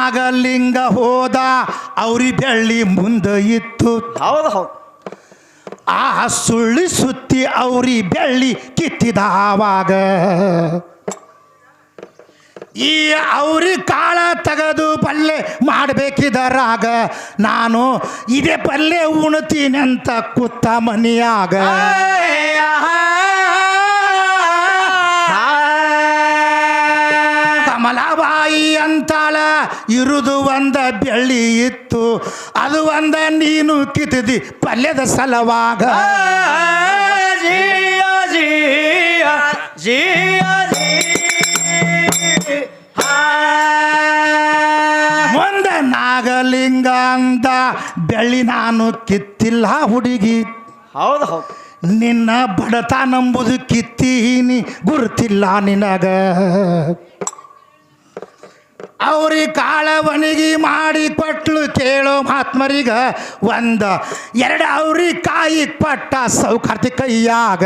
ನಾಗಲಿಂಗ ಹೋದ ಅವ್ರಿ ಬೆಳ್ಳಿ ಮುಂದೆ ಇತ್ತು. ಹೌದು ಹೌದು. ಆ ಸುಳ್ಳಿ ಸುತ್ತಿ ಅವ್ರಿ ಬೆಳ್ಳಿ ಕಿತ್ತಿದ ಆವಾಗ ಈ ಅವ್ರಿ ಕಾಳ ತೆಗೆದು ಪಲ್ಲೆ ಮಾಡಬೇಕಿದರಾಗ ನಾನು ಇದೇ ಪಲ್ಲೆ ಉಣ್ತೀನಿ ಅಂತ ಕೂತ ಮನಿಯಾಗ. ಕಮಲಾಬಾಯಿ ಅಂತಾಳ ಇರುದು ಒಂದ ಬೆಳ್ಳಿ ಇತ್ತು, ಅದು ಒಂದ ನೀನು ಕಿತ್ತಿದಿ ಪಲ್ಯದ ಸಲವಾಗ. ಮುಂದ ನಾಗಲಿಂಗ ಅಂದ ಬೆಳ್ಳಿ ನಾನು ಕಿತ್ತಿಲ್ಲ ಹುಡುಗಿ. ಹೌದು ಹೌದು. ನಿನ್ನ ಬಡತ ನಂಬುದು ಕಿತ್ತೀನಿ ಗುರುತಿಲ್ಲ ನಿನಗ. ಅವ್ರಿ ಕಾಳವನಿಗೆ ಮಾಡಿ ಕೊಟ್ಲು ಕೇಳೋ ಮಹಾತ್ಮರಿಗ ಒಂದ ಎರಡು ಅವ್ರಿ ಕಾಯಿ ಪಟ್ಟ ಸೌಕಾರ್ತಿ ಕೈಯಾಗ.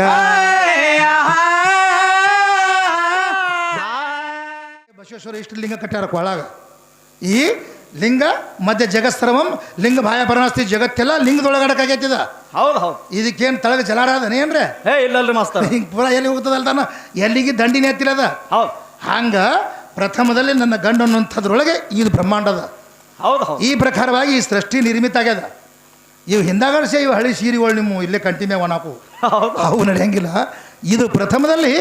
ಬಸವೇಶ್ವರ ಇಷ್ಟು ಲಿಂಗ ಕಟ್ಟಾರ ಒಳಗ. ಈ ಲಿಂಗ ಮಧ್ಯ ಜಗತ್ಸರ್ವಂ ಲಿಂಗ ಭಾಯ ಪರನಾಸ್ತಿ ಜಗತ್ತೆಲ್ಲ ಲಿಂಗದೊಳಗಡಕಾಗೈತಿದ. ಹೌದು ಹೌದು. ಇದಕ್ಕೇನು ತಳಗ ಜಲಾರಾಧನೆ ಏನ್ರಿ? ಇಲ್ಲಲ್ರಿ ಮಾಸ್ತರ್. ಹಿಂಗೆ ಪೂರ ಎಲ್ಲಿ ಹೋಗ್ತದಲ್ತಾನ, ಎಲ್ಲಿಗೆ ದಂಡಿನೇ ಹತ್ತಿರದ. ಹೌದು. ಹಂಗ ಪ್ರಥಮದಲ್ಲಿ ನನ್ನ ಗಂಡು ಅನ್ನುವಂಥದ್ರೊಳಗೆ ಇದು ಬ್ರಹ್ಮಾಂಡದ. ಹೌದು ಹೌದು. ಈ ಪ್ರಕಾರವಾಗಿ ಈ ಸೃಷ್ಟಿ ನಿರ್ಮಿತ ಆಗ್ಯದ. ಇವು ಹಿಂದಾಗಡ್ಸೆ ಇವು ಹಳಿ ಸೀರೆಗಳು ನಿಮ್ಮ ಇಲ್ಲೇ ಕಂಟಿನ್ಯೂ ಒಣಾಕು ಅವು ನಡೆಯಂಗಿಲ್ಲ. ಇದು ಪ್ರಥಮದಲ್ಲಿ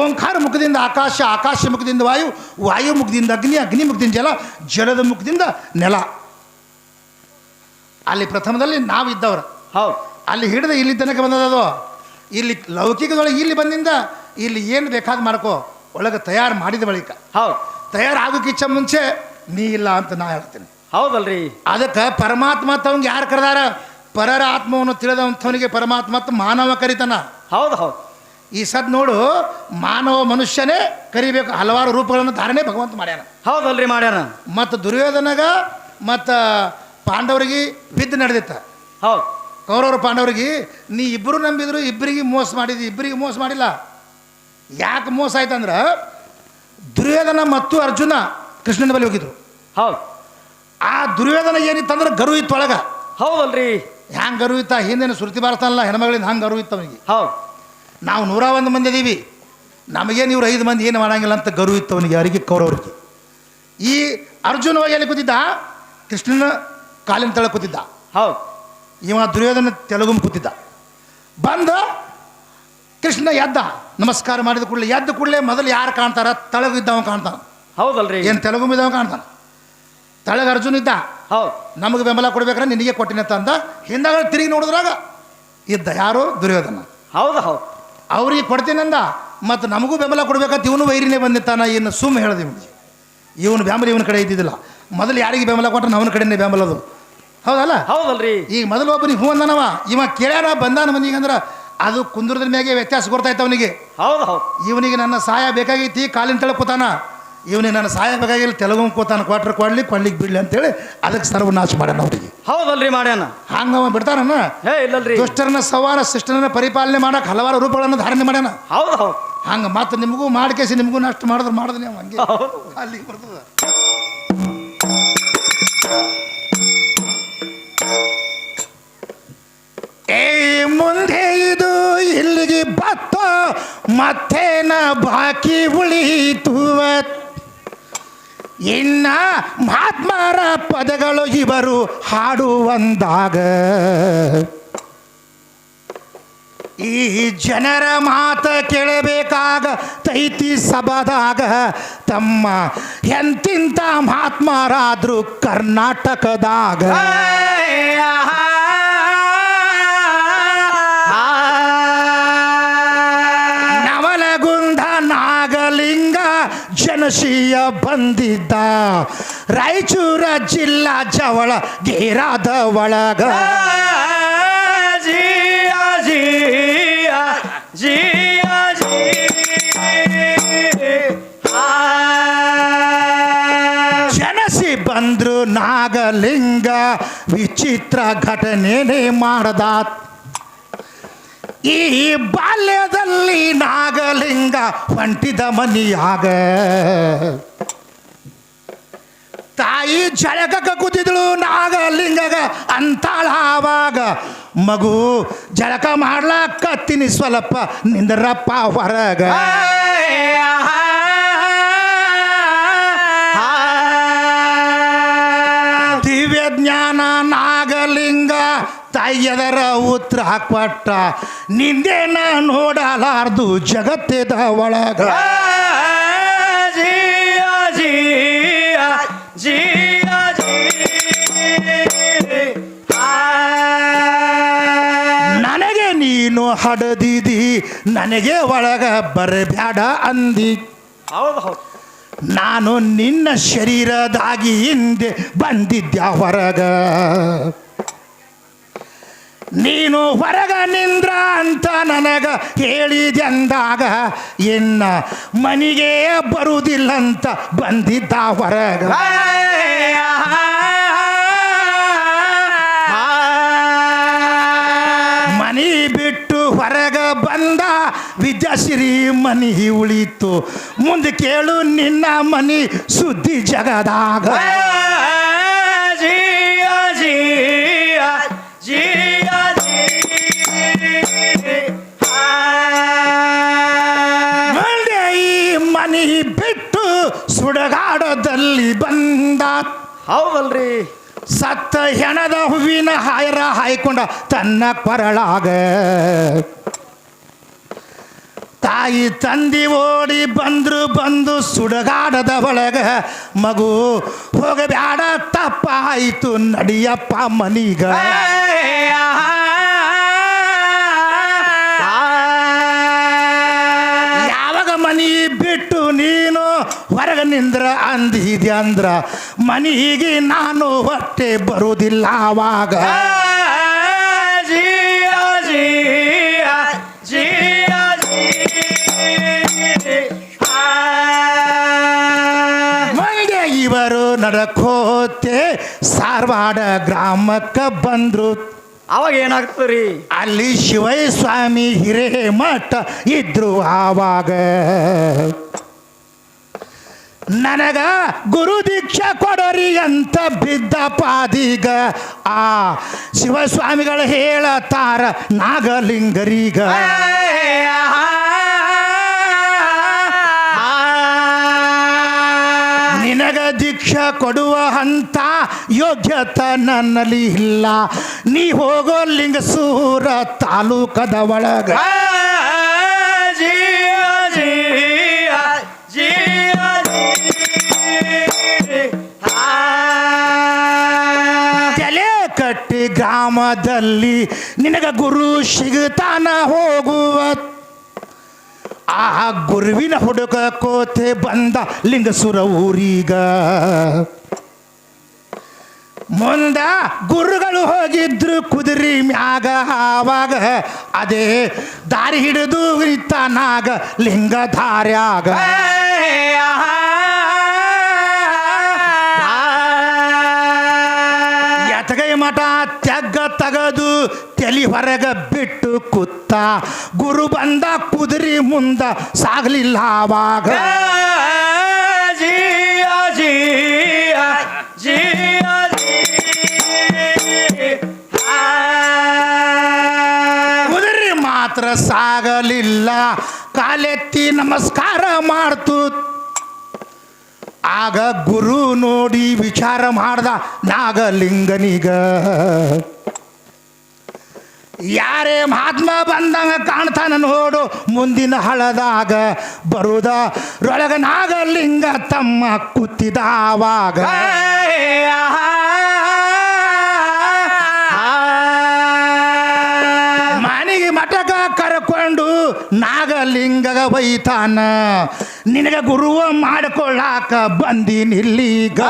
ಓಂಕಾರ ಮುಖದಿಂದ ಆಕಾಶ, ಆಕಾಶ ಮುಖದಿಂದ ವಾಯು, ವಾಯು ಮುಖದಿಂದ ಅಗ್ನಿ, ಅಗ್ನಿ ಮುಖದಿಂದ ಜಲ, ಜಲದ ಮುಖದಿಂದ ನೆಲ. ಅಲ್ಲಿ ಪ್ರಥಮದಲ್ಲಿ ನಾವಿದ್ದವ್ರು. ಹೌದು. ಅಲ್ಲಿ ಹಿಡಿದು ಇಲ್ಲಿ ತನಕ ಬಂದದದು. ಇಲ್ಲಿ ಲೌಕಿಕದೊಳಗೆ ಇಲ್ಲಿ ಬಂದಿಂದ ಇಲ್ಲಿ ಏನು ಬೇಕಾದ ಮಾಡ್ಕೋ ಒಳಗೆ ತಯಾರು ಮಾಡಿದ ಬಳಿಕ ಹೌದು ತಯಾರಾಗೋಕ್ಕಿಚ್ಚ ಮುಂಚೆ ನೀ ಇಲ್ಲ ಅಂತ ನಾ ಹೇಳ್ತೀನಿ. ಹೌದಲ್ರಿ. ಅದಕ್ಕೆ ಪರಮಾತ್ಮ ತವಂಗೆ ಯಾರು ಕರೆದಾರ? ಪರರ ಆತ್ಮವನ್ನು ತಿಳಿದವಂಥವನಿಗೆ ಪರಮಾತ್ಮ ಮಾನವ ಕರಿತಾನ. ಹೌದು ಹೌದು. ಈ ಸದ್ ನೋಡು, ಮಾನವ ಮನುಷ್ಯನೇ ಕರಿಬೇಕು. ಹಲವಾರು ರೂಪಗಳನ್ನು ಧಾರಣೆ ಭಗವಂತ ಮಾಡ್ಯಾನ. ಹೌದಲ್ರಿ ಮಾಡ್ಯಾನ. ಮತ್ತು ದುರ್ಯೋಧನಗ ಮತ್ತು ಪಾಂಡವರಿಗೆ ಬಿದ್ದು ನಡೆದಿತ್ತ. ಹೌದು. ಕೌರವರು ಪಾಂಡವರಿಗೆ ನೀ ಇಬ್ಬರು ನಂಬಿದ್ರು, ಇಬ್ಬರಿಗೆ ಮೋಸ ಮಾಡಿದ್ವಿ, ಇಬ್ಬರಿಗೆ ಮೋಸ ಮಾಡಿಲ್ಲ. ಯಾಕೆ ಮೋಸ ಆಯ್ತಂದ್ರೆ ದುರ್ಯೋಧನ ಮತ್ತು ಅರ್ಜುನ ಕೃಷ್ಣನ ಬಳಿ ಹೋಗಿದ್ರು. ಹೌದು. ಆ ದುರ್ಯೋಧನ ಏನಿತ್ತಂದ್ರೆ ಗರು ಇತ್ತೊಳಗ. ಹೌದಲ್ರಿ. ಹ್ಯಾಂಗೆ ಗರು ಇತ್ತ? ಹಿಂದಿನ ಶ್ರುತಿ ಬಾರಿಸ್ತಾನಲ್ಲ ಹೆಣ್ಮಗಳಿಂದ ಹಂಗೆ ಗರು ಇತ್ತು ಅವನಿಗೆ. ಹೌದು. ನಾವು 101 ಮಂದಿ ಇದೀವಿ, ನಮಗೇನು ಇವ್ರು 5 ಮಂದಿ ಏನು ಮಾಡಂಗಿಲ್ಲ ಅಂತ ಗರು ಇತ್ತು ಅವನಿಗೆ, ಅವರಿಗೆ ಕೌರವರಿಗೆ. ಈ ಅರ್ಜುನ ಹೋಗಿ ಎಲ್ಲಿ ಕೂತಿದ್ದ? ಕೃಷ್ಣನ ಕಾಲಿನ ತಳ ಕೂತಿದ್ದ. ಹೌದು. ಇವ ದುರ್ಯೋಧನ ತೆಲುಗುಮ್ ಕೂತಿದ್ದ. ಬಂದ ಕೃಷ್ಣ ಎದ್ದ, ನಮಸ್ಕಾರ ಮಾಡಿದ ಕೂಡಲೇ ಎದ್ದ ಕೂಡಲೇ ಮೊದಲು ಯಾರು ಕಾಣ್ತಾರ? ತಳಗಿದ್ದವ ಕಾಣ್ತಾನ. ಹೌದಲ್ರಿ. ಏನು ತೆಲುಗುಮಿದ್ದವ ಕಾಣ್ತಾನ. ತಳಗ ಅರ್ಜುನ ಇದ್ದ. ಹೌದು. ನಮಗೆ ಬೆಂಬಲ ಕೊಡ್ಬೇಕ್ರೆ ನಿನಗೆ ಕೊಟ್ಟಿನಂತ ಅಂದ. ಹಿಂದಾಗ ತಿರುಗಿ ನೋಡಿದ್ರಾಗ ಇದ್ದ ಯಾರು? ದುರ್ಯೋಧನ. ಹೌದು ಹೌದು. ಅವ್ರಿಗೆ ಕೊಡ್ತೀನಂದ. ಮತ್ತು ನಮಗೂ ಬೆಂಬಲ ಕೊಡ್ಬೇಕಂತ ಇವನು ವೈರಿನೇ ಬಂದಿತ್ತಾನ. ಇನ್ನು ಸುಮ್ಮ ಹೇಳ್ದೆ ಇವನಿಗೆ, ಇವನು ಬೆಂಬಲ ಇವನ ಕಡೆ ಇದ್ದಿದ್ದಿಲ್ಲ. ಮೊದಲು ಯಾರಿಗೆ ಬೆಂಬಲ ಕೊಟ್ಟರೆ ಅವನ ಕಡೆನೇ ಬೆಂಬಲದು. ಹೌದಲ್ಲ? ಹೌದಲ್ರಿ. ಈಗ ಮೊದಲು ಒಬ್ಬನಿಗೆ ಹೂ ಅಂದನವ, ಇವ ಕೇಳ್ಯಾರ ಬಂದಾನ ಮನಿಗೆ ಅಂದ್ರೆ ಅದು ಕುಂದ್ರದ ಮ್ಯಾಗೆ ವ್ಯತ್ಯಾಸ ಗೊತ್ತಾಯ್ತು ಅವನಿಗೆ. ಹೌದು ಹೌದು. ಇವನಿಗೆ ನನ್ನ ಸಹಾಯ ಬೇಕಾಗೈತಿ, ಕಾಲಿನ ತಳ ಕೂತಾನ. ಇವನಿಗೆ ನನ್ನ ಸಹಾಯ ಬೇಕಾಗಿಲ್ಲ, ತೆಲುಗು ಕೂತಾನ. ಕ್ವಾಟ್ರ್ ಕೊಡ್ಲಿಕ್ಕೆ ಬಿಡ್ಲಿ ಅಂತೇಳಿ ಅದಕ್ಕೆ ಸರ್ವನಾಶ ಮಾಡ್ಯಾನ ಅವರಿಗೆ. ಹೌದಲ್ರಿ ಮಾಡ್ಯಾನ. ಹಂಗವ ಬಿಡ್ತಾರನ್ನ? ಇಲ್ಲಲ್ರಿ. ದುಷ್ಟರನ್ನ ಸಂಹಾರ ಶಿಷ್ಟರನ್ನ ಪರಿಪಾಲನೆ ಮಾಡಕ್ಕೆ ಹಲವಾರು ರೂಪಗಳನ್ನು ಧಾರಣೆ ಮಾಡ್ಯಾನ. ಹೌದು ಹೌದು. ಹಂಗೆ ಮತ್ತೆ ನಿಮಗೂ ಮಾಡ್ಕೇಸಿ ನಿಮಗೂ ನಷ್ಟ ಮಾಡಿದ್ರೆ ನೀವು ಹಂಗೆ ಅಲ್ಲಿಗೆ ಬರ್ತದ. ಮುಂದೆ ಇದು ಇಲ್ಲಿಗೆ ಬತ್ತ ಮತ್ತೇನ ಬಾಕಿ ಉಳಿತು. ಇನ್ನ ಮಹಾತ್ಮರ ಪದಗಳು ಇವರು ಹಾಡುವಂದಾಗ ಈ ಜನರ ಮಾತ ಕೇಳಬೇಕಾಗ ತೈತಿ ಸಭಾದಾಗ ತಮ್ಮ ಎಂತಿಂತ ಮಹಾತ್ಮರಾದ್ರು ಕರ್ನಾಟಕದಾಗ. ನವಲಗುಂದ ನಾಗಲಿಂಗ ಜನಶೀಯ ಬಂದಿದ್ದ ರಾಯಚೂರ ಜಿಲ್ಲಾ ಜವಳ ಗೇರಾದ ಒಳಗ. ಜನಸಿ ಬಂದ್ರು ನಾಗಲಿಂಗ ವಿಚಿತ್ರ ಘಟನೆನೇ ಮಾಡದ. ಈ ಬಾಲ್ಯದಲ್ಲಿ ನಾಗಲಿಂಗ ಹೊಂಟಿದ ಮನಿಯಾಗ. ತಾಯಿ ತಾಯಿ ಜಳಕಕ್ಕ ಕೂತಿದ್ಳು ನಾಗಲಿಂಗಗ ಅಂತಾಳ ಆವಾಗ ಮಗು ಜಳಕ ಮಾಡ್ಲಾಕತ್ತೀನಿ ಸ್ವಲ್ಪ ನಿಂದ್ರಪ್ಪ ಹೊರಗ ದಿವ್ಯ ಜ್ಞಾನ ನಾಗಲಿಂಗ ತಾಯಿಯದರ ಉತ್ತರ ಕೊಟ್ಟ ನಿಂದೇನ ನೋಡಲಾರ್ದು ಜಗತ್ತಿದ ಒಳಗ ನನಗೆ ನೀನು ಹಡದಿದಿ ನನಗೆ ಒಳಗ ಬರಬ್ಯಾಡ ಅಂದಿ ಹೌದು ಹೌದು ನಾನು ನಿನ್ನ ಶರೀರದಾಗಿ ಹಿಂದೆ ಬಂದಿದ್ದ ಹೊರಗ ನೀನು ಹೊರಗ ನಿಂದ್ರ ಅಂತ ನನಗ ಹೇಳಿದೆ ಅಂದಾಗ ಇನ್ನ ಮನೆಗೆ ಬರುವುದಿಲ್ಲಂತ ಬಂದಿದ್ದ ಹೊರಗ ಮನಿ ಬಿಟ್ಟು ಹೊರಗ ಬಂದ ವಿದ್ಯಾಶ್ರೀ ಮನಿ ಉಳಿತು ಮುಂದೆ ಕೇಳು ನಿನ್ನ ಮನಿ ಸುದ್ದಿ ಜಗದಾಗ ಮುಂದೆ ಈ ಮನಿ ಬಿಟ್ಟು ಸುಡಗಾಡದಲ್ಲಿ ಬಂದ ಹೌದಲ್ರಿ ಸತ್ತ ಹೆಣದ ಹೂವಿನ ಹಾಯರ ಹಾಯ್ಕೊಂಡ ತನ್ನ ಕೊರಳಾಗ ತಾಯಿ ತಂದಿ ಓಡಿ ಬಂದು ಸುಡಗಾಡದ ಒಳಗ ಮಗು ಹೋಗಬ್ಯಾಡ ತಪ್ಪಾಯಿತು ನಡಿಯಪ್ಪ ಮನಿಗ ಯಾವಾಗ ಮನಿ ಬಿಟ್ಟು ನೀನು ಹೊರಗ ನಿಂದ್ರ ಅಂದಿದ್ಯ ಅಂದ್ರ ಮನಿಗೆ ನಾನು ಹೊಟ್ಟೆ ಬರುವುದಿಲ್ಲ ಆವಾಗ ಮಂಗೆ ಇವರು ನಡಕೋತೆ ಸಾರವಾಡ ಗ್ರಾಮಕ್ಕೆ ಬಂದ್ರು ಅವಾಗ ಏನಾಗ್ತದ್ರಿ ಅಲ್ಲಿ ಶಿವಯ್ಯ ಸ್ವಾಮಿ ಹಿರೇಮಠ ಇದ್ರು ಆವಾಗ ನನಗ ಗುರು ದೀಕ್ಷಾ ಕೊಡೋರಿ ಅಂತ ಬಿದ್ದ ಪಾದಿಗ ಆ ಶಿವಸ್ವಾಮಿಗಳು ಹೇಳತಾರ ನಾಗಲಿಂಗರಿಗ ನಿನಗ ದೀಕ್ಷಾ ಕೊಡುವ ಅಂತ ಯೋಗ್ಯತೆ ನನ್ನಲ್ಲಿ ಇಲ್ಲ ನೀ ಹೋಗೋ ಲಿಂಗಸೂರ ತಾಲೂಕದ ಒಳಗ ತಲೆ ಕಟ್ಟಿ ಗ್ರಾಮದಲ್ಲಿ ನಿನಗ ಗುರು ಸಿಗುತ್ತಾನ ಹೋಗುವ ಆ ಗುರುವಿನ ಹುಡುಕ ಕೋತೆ ಬಂದ ಲಿಂಗಸುರ ಊರಿಗ ಮುಂದ ಗುರುಗಳು ಹೋಗಿದ್ರು ಕುದುರೆ ಮ್ಯಾಗ ಆವಾಗ ಅದೇ ದಾರಿ ಹಿಡಿದು ನಿಂತಾನಾಗ ಲಿಂಗ ದಾರ್ಯಾಗ ಎತಗೈ ಮಠ ತೆಗ್ಗ ತಗದು ತಲಿ ಹೊರಗ ಬಿಟ್ಟು ಕುತ್ತ ಗುರು ಬಂದ ಕುದುರೆ ಮುಂದ ಸಾಗಲಿಲ್ಲ ಆವಾಗ ಕುದುರೆ ಮಾತ್ರ ಸಾಗಲಿಲ್ಲ ಕಾಲೆತ್ತಿ ನಮಸ್ಕಾರ ಮಾಡ್ತು ಆಗ ಗುರು ನೋಡಿ ವಿಚಾರ ಮಾಡ್ದ ನಾಗಲಿಂಗನಿಗ ಯಾರೇ ಮಹಾತ್ಮ ಬಂದಂಗ ಕಾಣ್ತಾನ ನೋಡು ಮುಂದಿನ ಹಳದಾಗ ಬರುದ ರೊಳಗ ನಾಗಲಿಂಗ ತಮ್ಮ ಕೂತಿದ ಆವಾಗ ಮನೆಗೆ ಮಠಕ ಕರ್ಕೊಂಡು ನಾಗಲಿಂಗಗ ಬೈತಾನ ನಿನಗ ಗುರುವ ಮಾಡಿಕೊಳ್ಳಾಕ ಬಂದಿನಿಲ್ಲೀಗ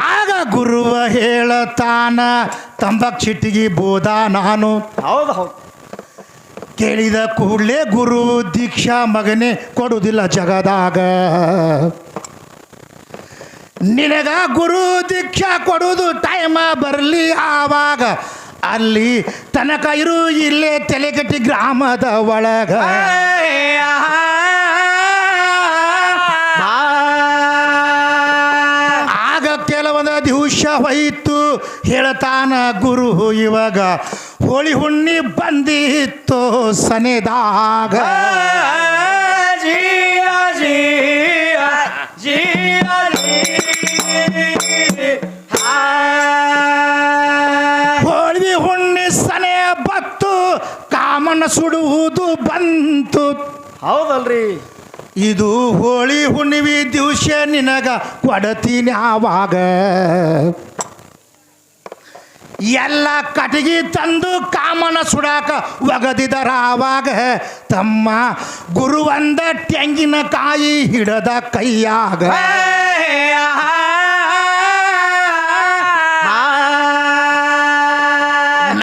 ಆಗ ಗುರುವ ಹೇಳತಾನ ತಂಬಾಕ್ ಚಿಟ್ಟಿಗೆ ಬೋದ ನಾನು ಹೌದು ಹೌದು ಕೇಳಿದ ಕೂಡಲೇ ಗುರು ದೀಕ್ಷಾ ಮಗನೇ ಕೊಡುವುದಿಲ್ಲ ಜಗದಾಗ ನಿನಗ ಗುರು ದೀಕ್ಷಾ ಕೊಡುವುದು ಟೈಮ ಬರಲಿ ಆವಾಗ ಅಲ್ಲಿ ತನಕ ಇರು ಇಲ್ಲೇ ತಲೆಗಟ್ಟಿ ಗ್ರಾಮದ ಒಳಗ ಆಗ ಕೆಲವೊಂದು ದಿವಸ ಹೋಯಿತು ಹೇಳ್ತಾನ ಗುರು ಇವಾಗ ಹೋಳಿ ಹುಣ್ಣಿ ಬಂದಿತ್ತು ಸನೆದಾಗ ಹೋಳಿ ಹುಣ್ಣಿ ಸನೆ ಬತ್ತು ಕಾಮನ ಸುಡುವುದು ಬಂತು ಹೌದಲ್ರಿ ಇದು ಹೋಳಿ ಹುಣ್ಣಿಮೆ ದಿವಸ ನಿನಗ ಕೊಡತೀನಿ ಆವಾಗ ಎಲ್ಲ ಕಟ್ಟಿಗೆ ತಂದು ಕಾಮನ ಸುಡಾಕ ಒಗದಿದರ ಆವಾಗ ತಮ್ಮ ಗುರುವಂದ ತೆಂಗಿನಕಾಯಿ ಹಿಡದ ಕೈಯಾಗ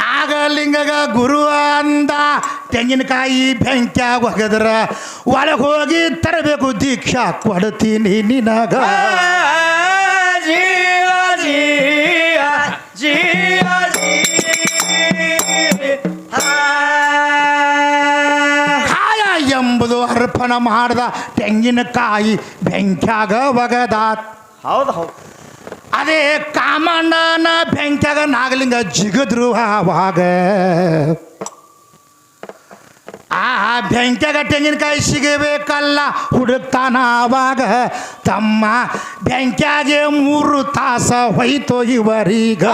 ನಾಗಲಿಂಗಗ ಗುರು ಅಂದ ತೆಂಗಿನಕಾಯಿ ಬೆಂಕ್ಯಾಗ ಒಗದ್ರ ಒಳಗೆ ಹೋಗಿ ತರಬೇಕು ದೀಕ್ಷಾ ಕೊಡ್ತೀನಿ ನಿನಗ ಕಾಯ ಎಂಬುದು ಅರ್ಪಣ ಮಾಡ್ದ ತೆಂಗಿನಕಾಯಿ ಬೆಂಕ್ಯಾಗ ಒಗದಾತ್ ಹೌದು ಹೌದು ಅದೇ ಕಾಮಣ್ಣನ ಬೆಂಕ್ಯಾಗ ನಾಗಲಿಂಗ ಜಿಗದ್ರು ಆವಾಗ ಆ ಬೆಂಕ್ಯಾಗ ತೆಂಗಿನಕಾಯಿ ಸಿಗಬೇಕಲ್ಲ ಹುಡುಕ್ತಾನ ಆವಾಗ ತಮ್ಮ ಬೆಂಕ್ಯಾಗೆ 3 ತಾಸ ಹೋಯ್ತು ಇವರೀಗ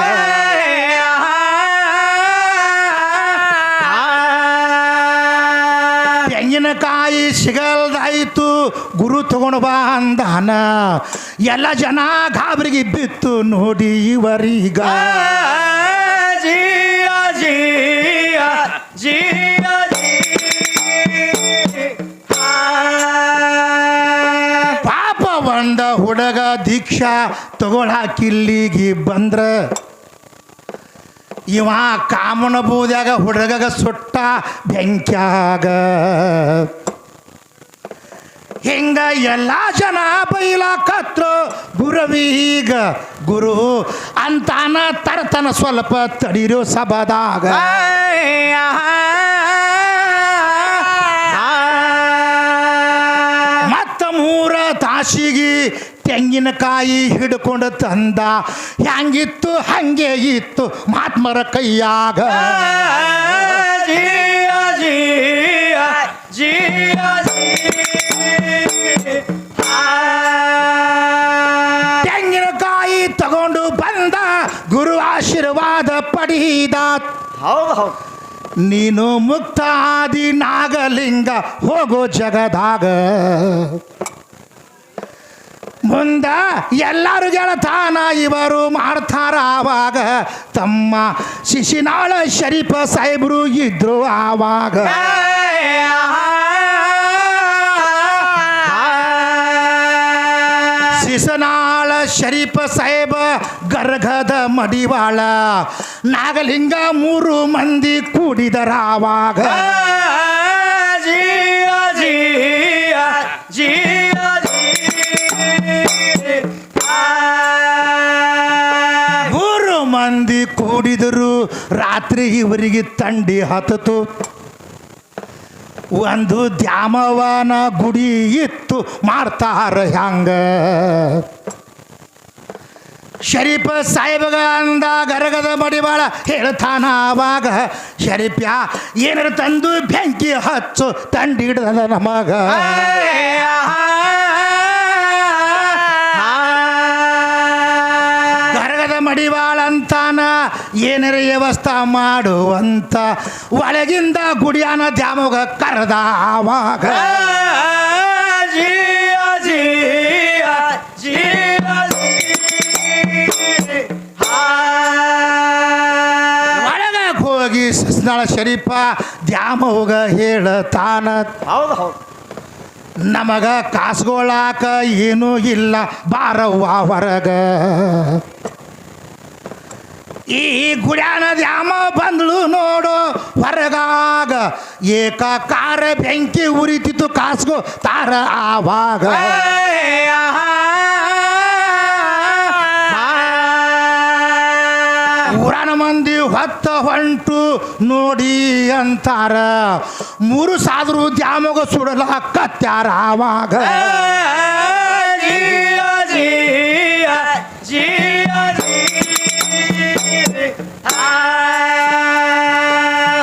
ತೆಂಗಿನಕಾಯಿ ಸಿಗಲ್ದಾಯ್ತು ಗುರು ತಗೊಂಡು ಬಾ ಅಂದಾನ ಎಲ್ಲ ಜನ ಗಾಬರಿಗೆ ಬಿತ್ತು ನೋಡಿ ಇವರೀಗ ಪಾಪ ಒಂದ ಹುಡುಗ ದೀಕ್ಷಾ ತಗೊಳಕಿಲ್ಲಿಗೆ ಬಂದ್ರ ಇವ ಕಾಮನ ಬೂದ್ಯಾಗ ಹುಡುಗಗ ಸುಟ್ಟ ಬೆಂಕ್ಯಾಗ ಹಿಂಗ ಎಲ್ಲ ಜನ ಬೈಲಾಕತ್ರು ಗುರುವೀಗ ಗುರು ಅಂತಾನ ತರತನ ಸ್ವಲ್ಪ ತಡಿರೋ ಸಭದಾಗ ಮತ್ತ 3 ತಾಸಿಗೆ ತೆಂಗಿನಕಾಯಿ ಹಿಡ್ಕೊಂಡು ತಂದ ಹೆಂಗಿತ್ತು ಹಂಗೆ ಇತ್ತು ಮಹಾತ್ಮರ ಕೈಯಾಗ ತೆಂಗಿನಕಾಯಿ ತಗೊಂಡು ಬಂದ ಗುರು ಆಶೀರ್ವಾದ ಪಡೀದ ಹೌದು ಹೌದು ನೀನು ಮುಕ್ತ ಆದಿ ನಾಗಲಿಂಗ ಹೋಗೋ ಜಗದಾಗ ಮುಂದ ಎಲ್ಲರೂ ಗೆಳತಾನ ಇವರು ಮಾಡ್ತಾರ ಆವಾಗ ತಮ್ಮ ಶಿಶಿನಾಳ ಶರೀಫ ಸಾಹೇಬ್ರು ಇದ್ರು ಆವಾಗ ಶಿಶನಾಳ ಶರೀಫ ಸಾಹೇಬ ಗರ್ಗದ ಮಡಿವಾಳ ನಾಗಲಿಂಗ 3 ಮಂದಿ ಕೂಡಿದರ ಆವಾಗ ಮಂದಿ ಕೂಡಿದರು ರಾತ್ರಿ ಇವರಿಗೆ ತಂಡಿ ಹತ್ತಿತು ಒಂದು ದ್ಯಾಮವನ ಗುಡಿ ಇತ್ತು ಮಾಡ್ತಾರ ಹ್ಯಾಂಗ ಶರೀಫ ಸಾಹೇಬಗ ಅಂದ ಗರಗದ ಮಡಿವಾಳ ಹೇಳ್ತಾನ ಆವಾಗ ಶರೀಫ್ಯಾ ಏನಾರು ತಂದು ಬೆಂಕಿ ಹಚ್ಚು ತಂಡಿ ಹಿಡ್ದ ನಮಗ ಮಡಿವಾಳ ಅಂತಾನ ಏನಾರ ವ್ಯವಸ್ಥೆ ಮಾಡುವಂತ ಒಳಗಿಂದ ಗುಡಿಯಾನ ದ್ಯಾಮೋಗ ಕರೆದ ಆವಾಗ ಒಳಗ ಹೋಗಿ ಸಸ್ನಾಳ ಶರೀಫ ದ್ಯಾಮೋಗ ಹೇಳ್ತಾನ ಹೌದು ಹೌದು ನಮಗ ಕಾಸ್ಗೊಳಾಕ ಏನೂ ಇಲ್ಲ ಬಾರವ್ವ ಹೊರಗ ಈ ಗುಡ್ಯಾನ ದ್ಯಾಮ ಬಂದ್ಳು ನೋಡು ಹೊರಗಾಗ ಏಕಕಾರ ಬೆಂಕಿ ಉರಿತಿತ್ತು ಕಾಸ್ಗೋ ತಾರ ಆವಾಗ ಊರನ ಮಂದಿ ಹೊತ್ತ ಹೊಂಟು ನೋಡಿ ಅಂತಾರ ಮೂರು ಸಾದ್ರು ದ್ಯಾಮಗ ಸುಡಲಾಕತ್ಯಾರ ಆವಾಗ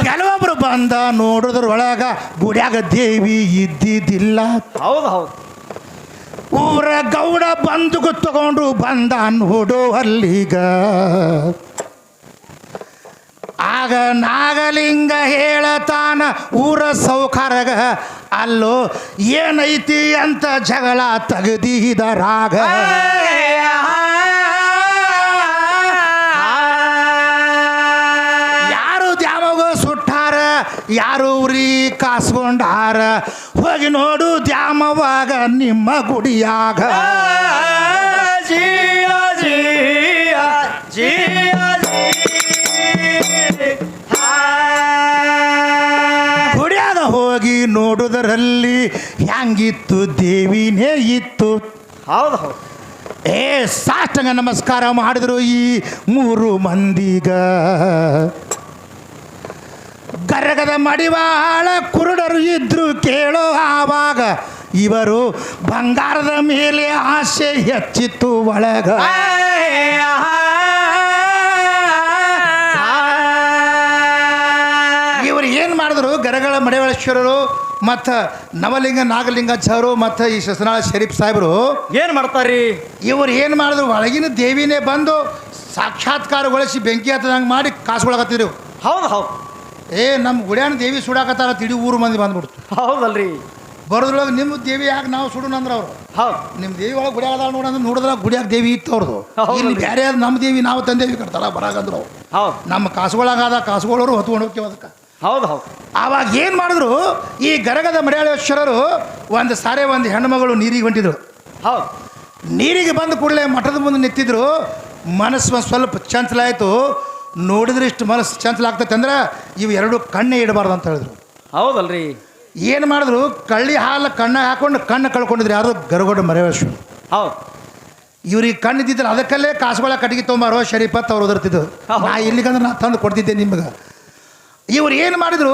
ಕೆಲವೊಬ್ರು ಬಂದ ನೋಡೋದ್ರೊಳಗ ಗುಡ್ಯಾಗ ದೇವಿ ಇದ್ದಿದ್ದಿಲ್ಲ. ಹೌದು ಹೌದು. ಊರ ಗೌಡ ಬಂದು ತಗೊಂಡು ಬಂದ ನೋಡೋ ಅಲ್ಲಿಗ ಆಗ ನಾಗಲಿಂಗ ಹೇಳತಾನ ಊರ ಸೌಕಾರಗ ಅಲ್ಲೋ ಏನೈತಿ ಅಂತ ಜಗಳ ತೆಗೆದಿದರಾಗ ಯಾರು ದ್ಯಾಮಗ ಸುಟ್ಟಾರ ಯಾರು ಉರಿ ಕಾಸ್ಕೊಂಡಾರ ಹೋಗಿ ನೋಡು ದ್ಯಾಮವಾಗ ನಿಮ್ಮ ಗುಡಿಯಾಗ ಗುಡಿಯಾಗ ಹೋಗಿ ನೋಡುವುದರಲ್ಲಿ ಹ್ಯಾಂಗಿತ್ತು ದೇವಿನೇ ಇತ್ತು. ಹೌದು ಹೌದು. ಸಾಷ್ಟಾಂಗ ನಮಸ್ಕಾರ ಮಾಡಿದ್ರು ಈ ಮೂರು ಮಂದಿಗ. ಗರಗದ ಮಡಿವಾಳ ಕುರುಡರು ಇದ್ರು ಕೇಳೋ ಆವಾಗ ಇವರು ಬಂಗಾರದ ಮೇಲೆ ಆಸೆ ಹೆಚ್ಚಿತ್ತು ಒಳಗ. ಇವರು ಏನು ಮಾಡಿದ್ರು ಗರಗಳ ಮಡಿವಾಳೇಶ್ವರರು ಮತ್ತು ನವಲಿಂಗ ನಾಗಲಿಂಗಾಚಾರ್ಯರು ಮತ್ತು ಈ ಶಸನಾಳ ಶರೀಫ್ ಸಾಹೇಬರು ಏನು ಮಾಡ್ತಾರ್ರಿ? ಇವರು ಏನು ಮಾಡಿದ್ರು ಒಳಗಿನ ದೇವಿನೇ ಬಂದು ಸಾಕ್ಷಾತ್ಕಾರಗೊಳಿಸಿ ಬೆಂಕಿ ಹತ್ತದಂಗೆ ಮಾಡಿ ಕಾಸುಗೊಳಕತ್ತಿದ್ರು. ಹೌದು ಹೌದು. ನಮ್ಮ ಗುಡ್ಯಾನ ದೇವಿ ಸುಡಾಕತ್ತಾರ ತಿಳಿ ಊರು ಮಂದಿ ಬಂದ್ಬಿಡ್ತು. ಹೌದಲ್ರಿ. ಬರೋದ್ರೊಳಗೆ ನಿಮ್ಮ ದೇವಿ ಯಾಕೆ ನಾವು ಸುಡೋಣ ಅಂದ್ರೆ ಅವರು ಹೌದು ನಿಮ್ಮ ದೇವಿ ಒಳಗೆ ಗುಡಿಯಾಗ ನೋಡಂದ್ರೆ ನೋಡಿದ್ರೆ ಗುಡಿಯಾಗ ದೇವಿ ಇತ್ತು ಅವ್ರದ್ದು. ಇಲ್ಲಿ ಬೇರೆ ನಮ್ಮ ದೇವಿ ನಾವು ತಂದೇವಿ ಕಟ್ತಾರ ಬರಾಗಂದ್ರು ಅವ್ರು. ಹೌದು. ನಮ್ಮ ಕಾಸುಗಳಾಗದ ಕಾಸುಗಳವರು ಹೊತ್ಕೊಂಡು ಹೋಗ್ತೇವೆ ಅದಕ್ಕೆ. ಹೌದು ಹೌದು. ಆವಾಗ ಏನು ಮಾಡಿದ್ರು ಈ ಗರಗದ ಮಡಿವಾಳೇಶ್ವರರು ಒಂದು ಸಾರೆ ಒಂದು ಹೆಣ್ಣುಮಗಳು ನೀರಿಗೆ ಹೊಂಟಿದ್ರು. ಹೌದು. ನೀರಿಗೆ ಬಂದ ಕೂಡಲೇ ಮಠದ ಮುಂದೆ ನಿಂತಿದ್ರು. ಮನಸ್ಸು ಸ್ವಲ್ಪ ಚಂಚಲ ಆಯಿತು. ನೋಡಿದ್ರೆ ಇಷ್ಟು ಮನಸ್ಸು ಚಂಚಲ ಆಗ್ತೈತೆ ಅಂದ್ರೆ ಇವು ಎರಡು ಕಣ್ಣೇ ಇಡಬಾರ್ದು ಅಂತ ಹೇಳಿದ್ರು. ಹೌದಲ್ರಿ. ಏನು ಮಾಡಿದ್ರು ಕಳ್ಳಿ ಹಾಲು ಕಣ್ಣಾಗ ಹಾಕೊಂಡು ಕಣ್ಣು ಕಳ್ಕೊಂಡಿದ್ರು ಯಾರು ಗರಗಡ ಮಡಿವಾಳೇಶ್ವರ. ಹೌದು. ಇವ್ರಿಗೆ ಕಣ್ಣಿದ್ದಿದ್ರು ಅದಕ್ಕಲ್ಲೇ ಕಾಸುಗಳ ಕಟ್ಟಿಗೆ ತೊಗೊಂಬಾರೋ ಶರೀಫತ್ ಅವ್ರು ಓದಿರ್ತಿದ್ದು. ನಾ ಇಲ್ಲಿಗಂದ್ರೆ ನಾ ತಂದು ಕೊಡ್ತಿದ್ದೆ ನಿಮ್ಗೆ. ಇವ್ರು ಏನು ಮಾಡಿದ್ರು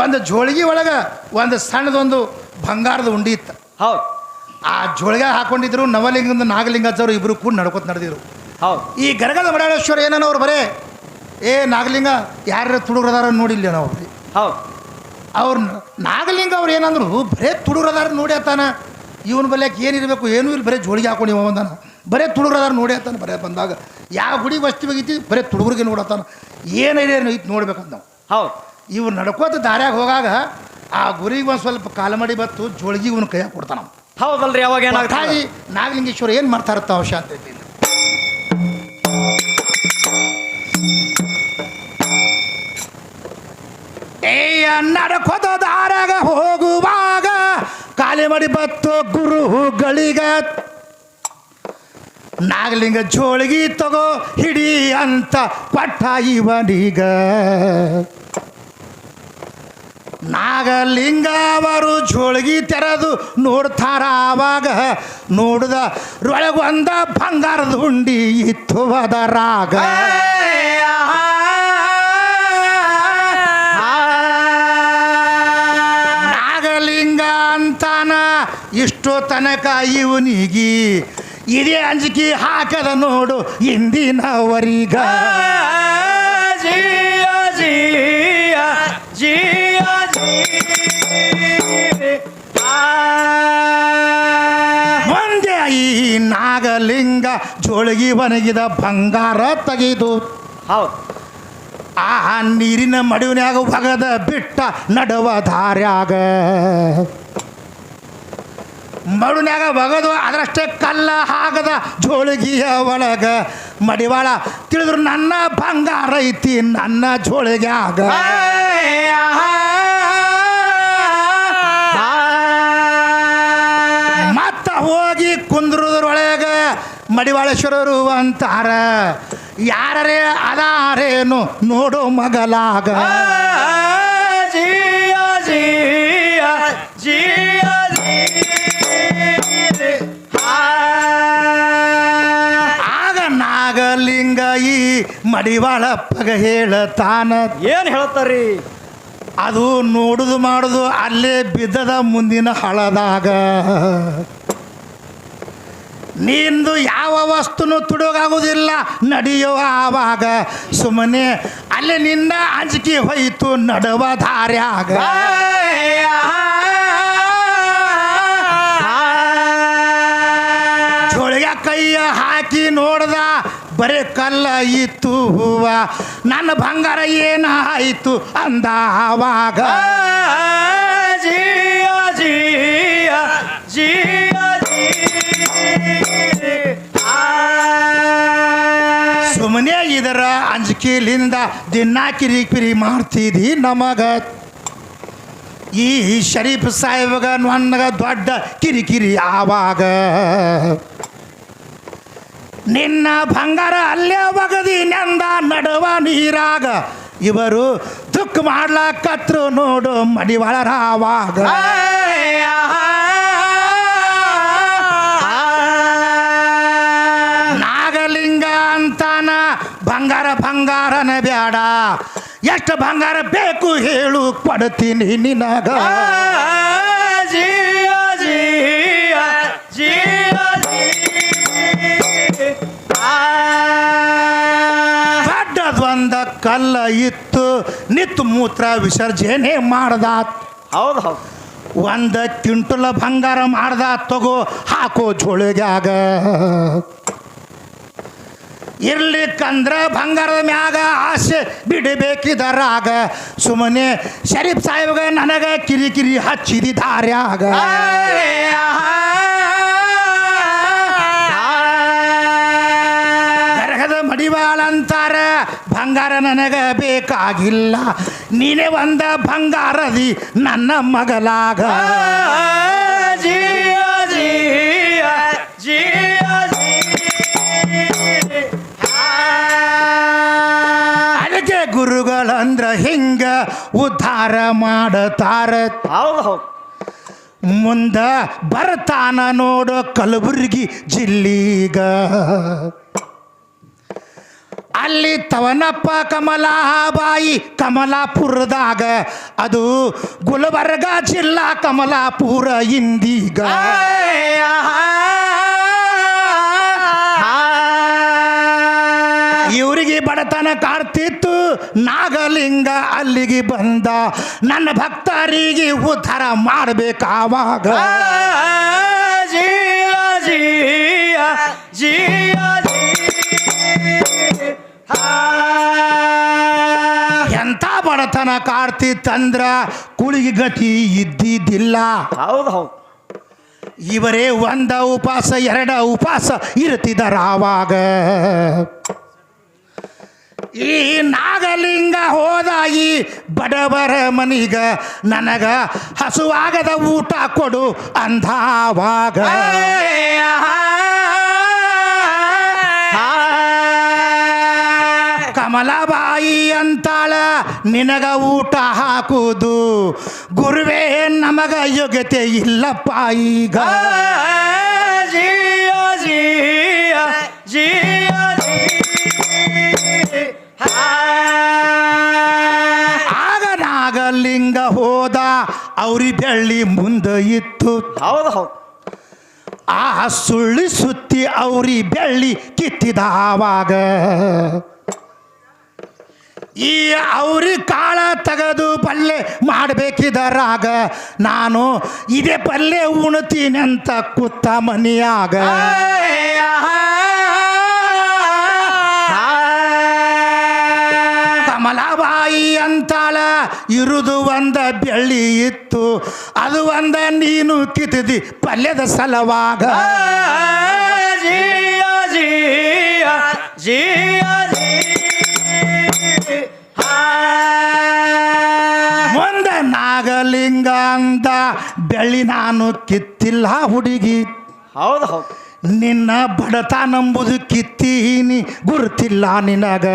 ಒಂದು ಜೋಳಿಗೆ ಒಳಗೆ ಒಂದು ಸಣ್ಣದೊಂದು ಬಂಗಾರದ ಉಂಡಿ ಇತ್ತು. ಹೌದು. ಆ ಜೋಳಿಗೆ ಹಾಕೊಂಡಿದ್ರು. ನವಲಿಂಗದ ನಾಗಲಿಂಗಾಚಾರ್ಯರು ಇಬ್ಬರು ಕೂಡ ನಡ್ಕೊತ ನಡೆದಿದ್ರು. ಹೌದು. ಈ ಗರಗದ ಮಡಿವಾಳೇಶ್ವರ ಏನೋ ಅವ್ರು ಬರೇ ನಾಗಲಿಂಗ ಯಾರ್ಯಾರು ತುಡುಗ್ರದಾರ ನೋಡಿಲ್ಲ ನಾವು. ಹೌದು. ಅವ್ರು ನಾಗಲಿಂಗ ಅವ್ರು ಏನಂದ್ರು ಬರೇ ತುಡುಗ್ರದಾರ ನೋಡಿ ಆತಾನ. ಇವನ ಬಲ್ಯಾಕೆ ಏನಿರಬೇಕು ಏನೂ ಇಲ್ಲ, ಬರೀ ಜೋಳಿಗೆ ಹಾಕೊಂಡು ಇವ ಬಂದಾನ. ಬರೇ ತುಡುಗ್ರದಾರ ನೋಡಿ ಆತಾನ. ಬರೇ ಬಂದಾಗ ಯಾವ ಗುಡಿ ವಸ್ತಿ ಹೋಗಿತ್ತು ಬರೇ ತುಡುಗ್ರಿಗೆ ನೋಡತ್ತಾನ. ಏನಿದೆ ಐತಿ ನೋಡ್ಬೇಕಂತ ನಾವು. ಹೌದು. ಇವ್ರು ನಡ್ಕೋತ ದಾರ್ಯಾಗ ಹೋಗಾಗ ಆ ಗುರಿಗೆ ಒಂದು ಸ್ವಲ್ಪ ಕಾಲು ಮಾಡಿ ಬತ್ತು ಜೋಳಿಗೆ ಇವನು ಕೈಯಾಗ ಕೊಡ್ತಾನ. ಹೌದಲ್ರಿ. ಅವಾಗ ಏನಾಗಿ ನಾಗಲಿಂಗೇಶ್ವರ ಏನು ಮಾಡ್ತಾ ಇರ್ತಾವ ಅವಶ್ಯ ಅಂತ ಇದ್ದೀನಿ. ನಡ್ಕೋತ ದಾರ್ಯಾಗ ಹೋಗುವಾಗ ಕಾಲಿ ಮಾಡಿ ಬತ್ತು ಗುರುಗಳಿಗ ನಾಗಲಿಂಗ ಜೋಳಿಗೆ ತಗೋ ಹಿಡಿ ಅಂತ ಕೊಟ್ಟ ಇವನೀಗ. ನಾಗಲಿಂಗ ಅವರು ಜೋಳಿಗೆ ತೆರೆದು ನೋಡ್ತಾರ. ಆವಾಗ ನೋಡಿದ ಒಳಗೊಂದ ಬಂಗಾರದ ಹುಂಡಿ ಇತ್ತು ಅದರಾಗ. ನಾಗಲಿಂಗ ಅಂತಾನ ಇಷ್ಟೋ ತನಕ ಇವನಿಗಿ ಇದೇ ಅಂಜಿಕೆ ಹಾಕದ ನೋಡು ಇಂದಿನವರಿಗ. ಮುಂದೆ ಈ ನಾಗಲಿಂಗ ಜೋಳಿಗೆ ಒಣಗಿದ ಬಂಗಾರ ತೆಗೆದು ಹೌದು ಆ ನೀರಿನ ಮಡುವಿನ್ಯಾಗ ಒಗದ ಬಿಟ್ಟ ನಡುವ ದಾರ್ಯಾಗ. ಮಡುನ್ಯಾಗ ಒಗದು ಅದರಷ್ಟೇ ಕಲ್ಲ ಹಾಗದ ಜೋಳಿಗೆಯ ಒಳಗ ಮಡಿವಾಳ ತಿಳಿದ್ರು ನನ್ನ ಬಂಗಾರ ಐತಿ ನನ್ನ ಜೋಳಿಗ್ಯಾಗ. ಮತ್ತ ಹೋಗಿ ಕುಂದ್ರದ್ರೊಳಗ ಮಡಿವಾಳೇಶ್ವರರು ಅಂತಾರ ಯಾರೇ ಅದಾರೇನು ನೋಡೋ ಮಗಲಾಗ. ಆಗ ನಾಗಲಿಂಗ ಈ ಮಡಿವಾಳಪ್ಪಗ ಹೇಳತಾನ ಏನ್ ಹೇಳ್ತಾರ್ರಿ? ಅದು ನೋಡುದು ಮಾಡುದು ಅಲ್ಲೇ ಬಿದ್ದದ ಮುಂದಿನ ಹಳದಾಗ. ನಿಂದು ಯಾವ ವಸ್ತುನು ತುಡುಗಾಗುವುದಿಲ್ಲ ನಡೆಯುವ ಆವಾಗ. ಸುಮ್ಮನೆ ಅಲ್ಲಿ ನಿನ್ನ ಅಂಜಿಕೆ ಹೋಯಿತು ನಡುವ ದಾರ್ಯಾಗ. ಚೋಳಿಗೆ ಕೈಯ ಹಾಕಿ ನೋಡ್ದ ಬರೇ ಕಲ್ಲ ಇತ್ತು ಹೂವ. ನನ್ನ ಬಂಗಾರ ಏನಾಯಿತು ಅಂದ ಆವಾಗ. ಜಿಯ ಜಿಯ ಜಿಯ ಸುಮ್ಮನೆ ಇದರ ಅಂಜಿಕೆಲಿಂದ ದಿನ ಕಿರಿಕಿರಿ ಮಾಡ್ತಿದ್ದಿ ನಮಗ. ಈ ಶರೀಫ್ ಸಾಹೇಬಗ ನನಗ ದೊಡ್ಡ ಕಿರಿಕಿರಿ ಆವಾಗ. ನಿನ್ನ ಬಂಗಾರ ಅಲ್ಲೇ ಒಗದಿನೆಂದ ನಡುವ ನೀರಾಗ. ಇವರು ದುಃಖ ಮಾಡ್ಲಾಕತ್ರು ನೋಡು ಮಡಿವಾಳರಾವಾಗ. ನಾಗಲಿಂಗ ಅಂತಾನ ಬಂಗಾರ ಬಂಗಾರನ ಬ್ಯಾಡ, ಎಷ್ಟು ಬಂಗಾರ ಬೇಕು ಹೇಳು ಕೊಡ್ತೀನಿ ನಿನಗ. ಜಿಯ ಜಿಯ ಜಿಯ ದೊಡ್ಡದೊಂದ ಕಲ್ಲ ಇತ್ತು ನಿತ್ತು ಮೂತ್ರ ವಿಸರ್ಜನೆ ಮಾಡ್ದ. ಹೌದು ಹೌದು. ಒಂದ ಕ್ವಿಂಟಲ್ ಬಂಗಾರ ಮಾಡ್ದ ತಗೋ ಹಾಕೋ ಜೋಳಿಗ್ಯಾಗ. ಇರ್ಲಿಕ್ಕಂದ್ರ ಬಂಗಾರದ ಮ್ಯಾಗ ಆಸೆ ಬಿಡಬೇಕಿದರಾಗ. ಸುಮ್ಮನೆ ಶರೀಫ್ ಸಾಹೇಬ್ಗ ನನಗ ಕಿರಿಕಿರಿ ಹಚ್ಚಿದಿ ದಾರ್ಯಾಗ. ಗರಗದ ಮಡಿವಾಳ ಅಂತಾರ ಬಂಗಾರ ನನಗ ಬೇಕಾಗಿಲ್ಲ, ನೀನೇ ಒಂದ ಬಂಗಾರದಿ ನನ್ನ ಮಗಲಾಗ. ಜಿಯ ಜಿಯ ಜಿಯ ಅದಕ್ಕೆ ಗುರುಗಳಂದ್ರ ಹಿಂಗ ಉದ್ಧಾರ ಮಾಡತಾರ. ಹೌದು ಹೌದು. ಮುಂದ ಬರ್ತಾನ ನೋಡು ಕಲಬುರ್ಗಿ ಜಿಲ್ಲೀಗ. ಅಲ್ಲಿ ತವನಪ್ಪ ಕಮಲಾಬಾಯಿ ಕಮಲಾಪುರದಾಗ. ಅದು ಗುಲ್ಬರ್ಗ ಜಿಲ್ಲಾ ಕಮಲಾಪುರ ಇಂದೀಗ. ಇವರಿಗೆ ಬಡತನ ಕಾಡ್ತಿತ್ತು, ನಾಗಲಿಂಗ ಅಲ್ಲಿಗೆ ಬಂದ ನನ್ನ ಭಕ್ತರಿಗೆ ಉದ್ಧಾರ ಮಾಡಬೇಕಾವಾಗ. ಜಿಯ ಜಿಯ ಜಿಯ ಎಂಥ ಬಡತನ ಕಾಡ್ತಿತ್ತಂದ್ರ ಕುಳಿಗೆ ಗತಿ ಇದ್ದಿದ್ದಿಲ್ಲ. ಹೌದು ಹೌದು. ಇವರೇ ಒಂದ ಉಪವಾಸ ಎರಡ ಉಪವಾಸ ಇರ್ತಿದಾರ ಆವಾಗ. ಈ ನಾಗಲಿಂಗ ಹೋದ ಈ ಬಡವರ ಮನಿಗ, ನನಗ ಹಸುವಾಗದ ಊಟ ಕೊಡು ಅಂದಾವಾಗ. ಕಮಲಾಬಾಯಿ ಅಂತಾಳ ನಿನಗ ಊಟ ಹಾಕುವುದು, ಗುರುವೇ ನಮಗ ಯೋಗ್ಯತೆ ಇಲ್ಲಪ್ಪ ಈಗ. ಜಿಯ ಜಿಯ ಜಿಯ ಆಗ ನಾಗಲಿಂಗ ಹೋದ ಅವ್ರಿ ಬೆಳ್ಳಿ ಮುಂದೆ ಇತ್ತು. ಹೌದು ಹೌದು. ಆ ಸುಳ್ಳಿ ಸುತ್ತಿ ಅವ್ರಿ ಬೆಳ್ಳಿ ಕಿತ್ತಿದ ಆವಾಗ. ಈ ಅವ್ರಿ ಕಾಳ ತೆಗೆದು ಪಲ್ಲೆ ಮಾಡಬೇಕಿದರಾಗ, ನಾನು ಇದೇ ಪಲ್ಲೆ ಉಣ್ತೀನಿ ಅಂತ ಕೂತ ಮನಿಯಾಗ. ಕಮಲಾಬಾಯಿ ಅಂತಾಳ ಇರುದು ಒಂದ ಬೆಳ್ಳಿ ಇತ್ತು, ಅದು ಒಂದ ನೀನು ಕಿತ್ತಿದಿ ಪಲ್ಯದ ಸಲವಾಗ. ಜಿಯ ಜಿಯ ಜಿಯ ಮುಂದೆ ನಾಗಲಿಂಗ ಅಂತ ಬೆಳ್ಳಿ ನಾನು ಕಿತ್ತಿಲ್ಲ ಹುಡುಗಿ. ಹೌದು ಹೌದು. ನಿನ್ನ ಬಡತ ನಂಬುದು ಕಿತ್ತೀನಿ ಗುರುತಿಲ್ಲ ನಿನಗ.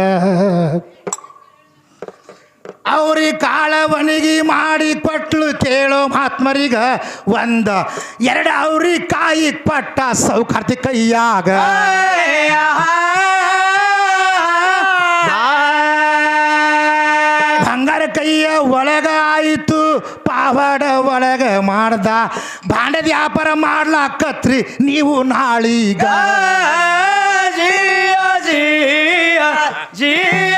ಅವ್ರಿ ಕಾಳವನಿಗೆ ಮಾಡಿ ಕೊಟ್ಲು ಕೇಳೋ ಮಹಾತ್ಮರಿಗ, ಒಂದ ಎರಡು ಅವ್ರಿ ಕಾಯಿ ಪಟ್ಟ ಸೌಕರ್ತಿ ಕೈಯಾಗ. ಒಳಗ ಆಯಿತು ಪಾವಡ ಒಳಗ ಮಾಡ್ದ ಭಾಂಡದ ವ್ಯಾಪಾರ ಮಾಡ್ಲಾಕತ್ರಿ ನೀವು ನಾಳೀಗ ಜಿಯ ಜಿಯ ಜಿಯ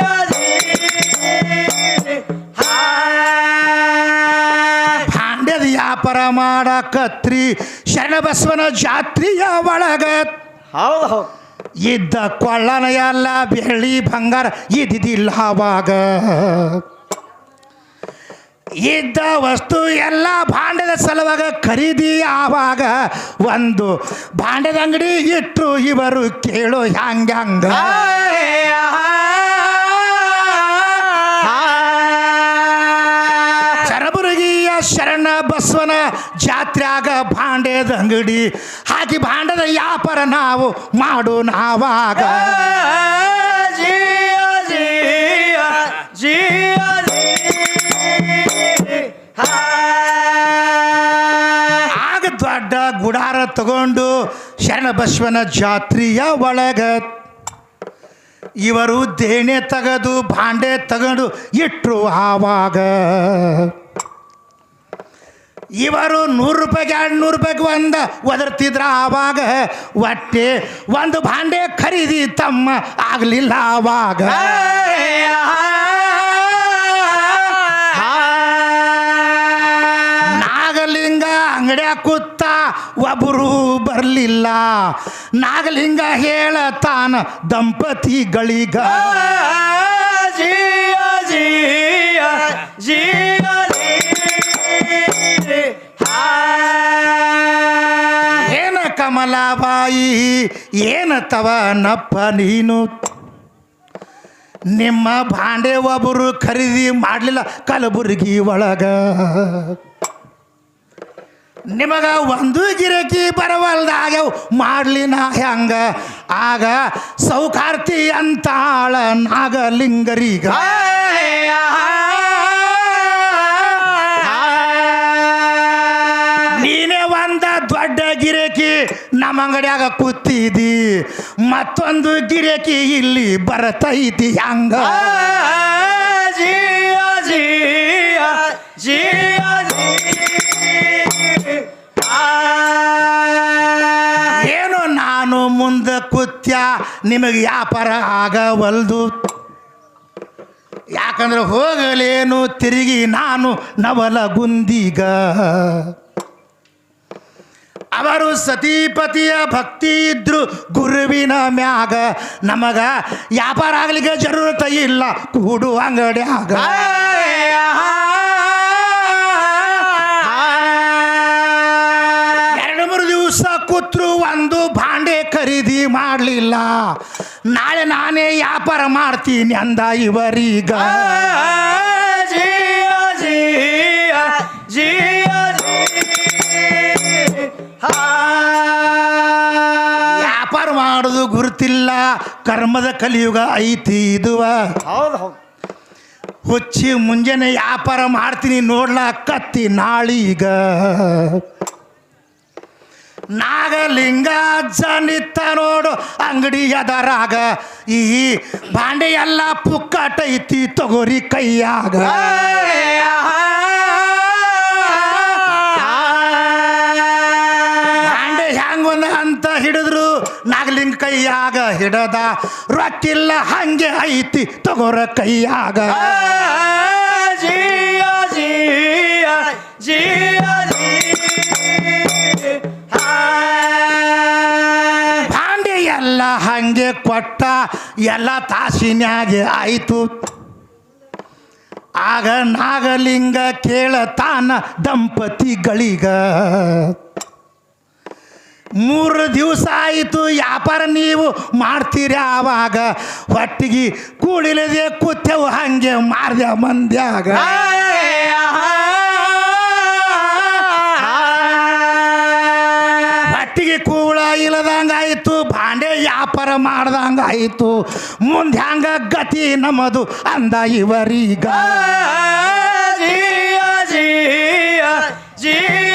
ಭಾಂಡ್ಯದ ವ್ಯಾಪಾರ ಮಾಡಕತ್ರಿ ಶರಣಬಸವನ ಜಾತ್ರೆಯ ಒಳಗ ಹೌದು ಹೌದು ಇದ್ದ ಕೊಳ್ಳನ ಎಲ್ಲ ಬೆಳ್ಳಿ ಬಂಗಾರ ಇದ್ದಿದ್ದಿಲ್ಲ ಅವಾಗ ಇದ್ದ ವಸ್ತು ಎಲ್ಲ ಭಾಂಡದ ಸಲುವಾಗ ಖರೀದಿ ಆವಾಗ ಒಂದು ಭಾಂಡದ ಅಂಗಡಿ ಇಟ್ಟರು ಇವರು ಕೇಳೋ ಹ್ಯಾಂಗ ಚರಬುರಗಿಯ ಶರಣ ಬಸವನ ಜಾತ್ರ್ಯಾಗ ಭಾಂಡದ ಅಂಗಡಿ ಹಾಕಿ ಭಾಂಡದ ವ್ಯಾಪಾರ ನಾವು ಮಾಡೋಣ ಆವಾಗ ಜಿಯ ಜಿಯ ಜಿಯ ಆಗ ದೊಡ್ಡ ಗುಡಾರ ತಗೊಂಡು ಶರಣ ಬಸವನ ಜಾತ್ರೆಯ ಒಳಗ ಇವರು ದೇಣೆ ತೆಗೆದು ಭಾಂಡೆ ತಗೊಂಡು ಇಟ್ಟರು ಆವಾಗ ಇವರು 100 ರೂಪಾಯಿಗೆ 200 ರೂಪಾಯಿಗೆ ಒಂದು ಒದರ್ತಿದ್ರ ಆವಾಗ ಒಟ್ಟೆ ಒಂದು ಭಾಂಡೆ ಖರೀದಿ ತಮ್ಮ ಆಗಲಿಲ್ಲ ಆವಾಗ ನಾಗಲಿಂಗ ಅಂಗಡಿಯಾಗ ಕೂತ ಒಬ್ಬರು ಬರಲಿಲ್ಲ ನಾಗಲಿಂಗ ಹೇಳತಾನ ದಂಪತಿಗಳಿಗ ಜಿಯ ಜಿಯ ಜಿಯ ಏನ ಕಮಲಾಬಾಯಿ ಏನ ತವನಪ್ಪ ನೀನು ನಿಮ್ಮ ಭಾಂಡೆ ಒಬ್ಬರು ಖರೀದಿ ಮಾಡಲಿಲ್ಲ ಕಲಬುರಗಿ ಒಳಗ ನಿಮಗ ಒಂದು ಗಿರಕಿ ಬರವಲ್ದಾಗ ಮಾಡಲಿ ನಾ ಹೆಂಗ ಆಗ ಸೌಕಾರ್ತಿ ಅಂತಾಳ ನಾಗಲಿಂಗರಿಗ ನೀನೇ ಒಂದ ದೊಡ್ಡ ಗಿರಕಿ ನಮ್ಮ ಅಂಗಡಿಯಾಗ ಕೂತಿದಿ ಮತ್ತೊಂದು ಗಿರಕಿ ಇಲ್ಲಿ ಬರತೈತಿ ಹಂಗ ಜಿಯ ಜಿಯ ಜಿಯ ಏನು ನಾನು ಮುಂದೆ ಕೂತ್ಯ ನಿಮಗೆ ವ್ಯಾಪಾರ ಆಗವಲ್ದು ಯಾಕಂದ್ರೆ ಹೋಗಲೇನು ತಿರುಗಿ ನಾನು ನವಲಗುಂದಿಗ ಅವರು ಸತೀಪತಿಯ ಭಕ್ತಿ ಇದ್ರು ಗುರುವಿನ ಮ್ಯಾಗ ನಮಗ ವ್ಯಾಪಾರ ಆಗ್ಲಿಕ್ಕೆ ಜರೂರತ ಇಲ್ಲ ಕೂಡು ಅಂಗಡಿಯಾಗ ಕೂತ್ರು ಒಂದು ಭಾಂಡೆ ಖರೀದಿ ಮಾಡಲಿಲ್ಲ ನಾಳೆ ನಾನೇ ವ್ಯಾಪಾರ ಮಾಡ್ತೀನಿ ಅಂದ ಇವರೀಗ ಜಿಯ ಜಿಯ ಜಿಯ ವ್ಯಾಪಾರ ಮಾಡೋದು ಗುರುತಿಲ್ಲ ಕರ್ಮದ ಕಲಿಯುಗ ಐತಿ ಇದುವ ಹೌದು ಹೌದು ಹುಚ್ಚಿ ಮುಂಜಾನೆ ವ್ಯಾಪಾರ ಮಾಡ್ತೀನಿ ನೋಡ್ಲಾಕತ್ತಿ ನಾಳೀಗ ನಾಗಲಿಂಗ ಅಜ್ಜ ನಿತ್ತ ನೋಡು ಅಂಗಡಿ ಎದರಾಗ ಈ ಭಾಂಡೆ ಎಲ್ಲ ಪುಕ್ಕಟೈತಿ ತಗೋರಿ ಕೈಯಾಗ ಭಾಂಡೆ ಹ್ಯಾಂಗೊಂದು ಅಂತ ಹಿಡಿದ್ರು ನಾಗಲಿಂಗ ಕೈಯಾಗ ಹಿಡದ ರೊಕ್ಕಿಲ್ಲ ಹಂಗೆ ಐತಿ ತಗೋರ ಕೈಯಾಗ ಜಿಯ ಜಿಯ ಜಿಯ ಭಾಂಡೆ ಎಲ್ಲ ಹಂಗೆ ಕೊಟ್ಟ ಎಲ್ಲ ತಾಸಿನ್ಯಾಗೆ ಆಯಿತು ಆಗ ನಾಗಲಿಂಗ ಕೇಳತಾನ ದಂಪತಿಗಳಿಗ 3 ದಿವಸ ಆಯಿತು ವ್ಯಾಪಾರ ನೀವು ಮಾಡ್ತೀರಿ ಆವಾಗ ಹೊಟ್ಟಿಗೆ ಕೂಡಿಲದೆ ಕೂತೆವು ಹಂಗೆ ಮಾರ್ದೆ ಮಂದ್ಯಾಗ ಹೊಟ್ಟಿಗೆ ಕೂಳ ಇಲ್ಲದಂಗಾಯಿತು ಭಾಂಡೆ ವ್ಯಾಪಾರ ಮಾಡ್ದಂಗಾಯಿತು ಮುಂದೆ ಹಂಗ ಗತಿ ನಮ್ಮದು ಅಂದ ಇವರೀಗ ಜಿಯ ಜಿಯ ಜಿಯ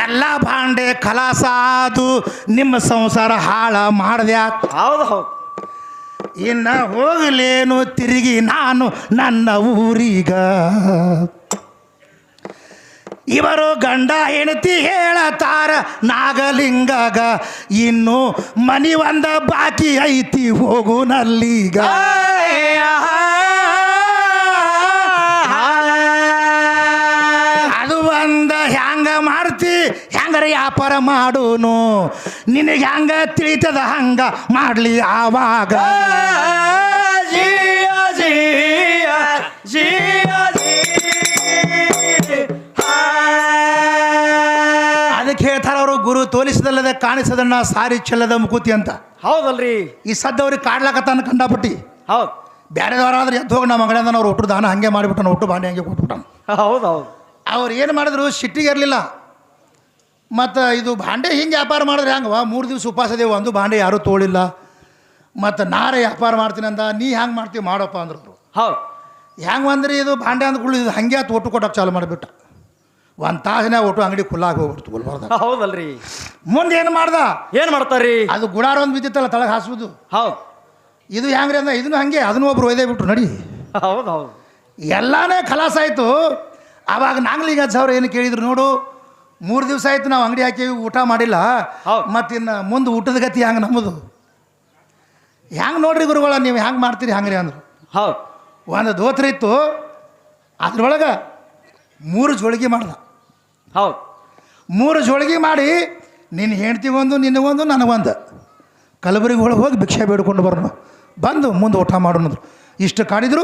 ಎಲ್ಲ ಭಾಂಡೆ ಖಲಾಸ ಆದು ನಿಮ್ಮ ಸಂಸಾರ ಹಾಳ ಮಾಡ್ದ್ಯಾಕ ಹೌದು ಹೌದು ಇನ್ನ ಹೋಗಲೇನು ತಿರುಗಿ ನಾನು ನನ್ನ ಊರಿಗ. ಇವರು ಗಂಡ ಹೆಂಡತಿ ಹೇಳತಾರ ನಾಗಲಿಂಗಗ, ಇನ್ನು ಮನಿ ಒಂದ ಬಾಕಿ ಐತಿ ಹೋಗು ನಲ್ಲೀಗ. ಅದು ಒಂದ ಹ್ಯಾಂಗ ಮಾಡ್ತಿ, ಹೆಂಗರ ವ್ಯಾಪಾರ ಮಾಡೋನು, ನಿನಗೆ ಹಂಗ ತಿಳಿತದ ಹಂಗ ಮಾಡ್ಲಿ ಆವಾಗ. ಜಿಯ ಜಿಯ ಜಿಯ ಅದಕ್ಕೆ ಹೇಳ್ತಾರ ಅವರು, ಗುರು ತೋಲಿಸದಲ್ಲದೆ ಕಾಣಿಸದಣ್ಣ ಸಾರಿ ಚೆಲ್ಲದ ಮುಕುತಿ ಅಂತ. ಹೌದಲ್ರಿ. ಈ ಸದ್ದವ್ರಿಗೆ ಕಾಡ್ಲಾಕತ್ತಾನ ಕಂಡಾಪಟ್ಟಿ. ಹೌದು. ಬೇರೆದವರಾದ್ರೆ ಎದ್ದು ಹೋಗಿ ನಮ್ಮ ಮಗಳಿಂದ ಅವ್ರು ಒಟ್ಟು ದಾನ ಹಂಗೆ ಮಾಡಿಬಿಟ್ಟು ಒಟ್ಟು ಬಾಂಡೆ ಹಂಗೆ ಕೊಟ್ಬಿಟ್ಟಾನ. ಹೌದು ಹೌದು. ಅವ್ರು ಏನು ಮಾಡಿದ್ರು ಸಿಟ್ಟಿಗೆ ಇರಲಿಲ್ಲ. ಮತ್ತು ಇದು ಭಾಂಡೆ ಹಿಂಗೆ ವ್ಯಾಪಾರ ಮಾಡಿದ್ರೆ ಹೆಂಗವ, 3 ದಿವಸ ಉಪವಾಸದೇವು, ಒಂದು ಭಾಂಡೆ ಯಾರೂ ತೋಳಿಲ್ಲ. ಮತ್ತು ನಾರೇ ವ್ಯಾಪಾರ ಮಾಡ್ತೀನಿ ಅಂದ, ನೀ ಹ್ಯಾಂಗೆ ಮಾಡ್ತೀವಿ ಮಾಡಪ್ಪ ಅಂದ್ರು. ಹೌದು. ಹೆಂಗೆ ಅಂದ್ರೆ ಇದು ಭಾಂಡೆ ಅಂದ್ಕೊಳ್ಳಿ, ಇದು ಹಂಗೆ ಆತು ಒಟ್ಟು ಕೊಟ್ಟಕ್ಕೆ ಚಾಲು ಮಾಡಿಬಿಟ್ಟ. ಒಂದು ತಾಸಿನಾಗ ಒಟ್ಟು ಅಂಗಡಿ ಖುಲ್ಲಾಗಿ ಹೋಗ್ಬಿಡ್ತು ಗುಲ್ಬರ್ಗ. ಹೌದಲ್ರಿ. ಮುಂದೆ ಏನು ಮಾಡ್ದ, ಏನು ಮಾಡ್ತಾರ್ರಿ? ಅದು ಗುಡಾರ ಒಂದು ಬಿದ್ದಿತ್ತಲ್ಲ ತಳಗೆ ಹಾಸುವುದು, ಹೌದು. ಇದು ಹೆಂಗ್ರಿ ಅಂದ, ಇದನ್ನು ಹಂಗೆ ಅದನ್ನು ಒಬ್ರು ಒಯ್ದೇ ಬಿಟ್ರು ನಡಿ. ಹೌದು ಹೌದು. ಎಲ್ಲಾನೇ ಖಲಾಸ ಆಯಿತು. ಆವಾಗ ನಾಂಗ್ಲಿಗೆ 10,000 ಏನು ಕೇಳಿದ್ರು, ನೋಡು 3 ದಿವಸ ಆಯ್ತು ನಾವು ಅಂಗಡಿ ಹಾಕೀವಿ, ಊಟ ಮಾಡಿಲ್ಲ, ಮತ್ತು ಇನ್ನು ಮುಂದೆ ಊಟದ ಗತಿ ಹೆಂಗೆ ನಮ್ಮದು, ಹೆಂಗೆ ನೋಡ್ರಿ ಗುರುಗಳ ನೀವು ಹೆಂಗೆ ಮಾಡ್ತೀರಿ ಹಂಗ್ರಿ ಅಂದರು. ಹೌದು. ಒಂದು ದೋತ್ರ ಇತ್ತು, ಅದ್ರೊಳಗೆ 3 ಜೋಳಿಗೆ ಮಾಡ್ದ. ಹೌದು. 3 ಜೋಳಿಗೆ ಮಾಡಿ ನಿನ್ನ ಹೆಂಡ್ತಿಗೊಂದು ನಿನಗೊಂದು ನನಗೊಂದು ಕಲಬುರಗಿ ಒಳಗೆ ಹೋಗಿ ಭಿಕ್ಷೆ ಬೇಡ್ಕೊಂಡು ಬರೋಣ, ಬಂದು ಮುಂದೆ ಊಟ ಮಾಡೋಣಂದ್ರು. ಇಷ್ಟು ಕಾಣಿದ್ರು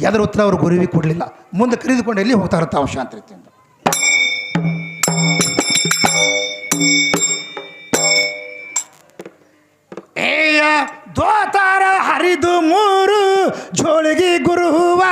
ಎದ್ರ ಉತ್ತರ ಅವರು ಗುರುವಿಗೆ ಕೊಡಲಿಲ್ಲ. ಮುಂದೆ ಕರೆದುಕೊಂಡು ಎಲ್ಲಿ ಹೋಗ್ತಾರೆ ತಾವು ಶಾಂತಿ ರೀತಿಯಿಂದ. ಏಯ ದೋತಾರ ಹರಿದು 3 ಜೋಳಿಗೆ ಗುರುವ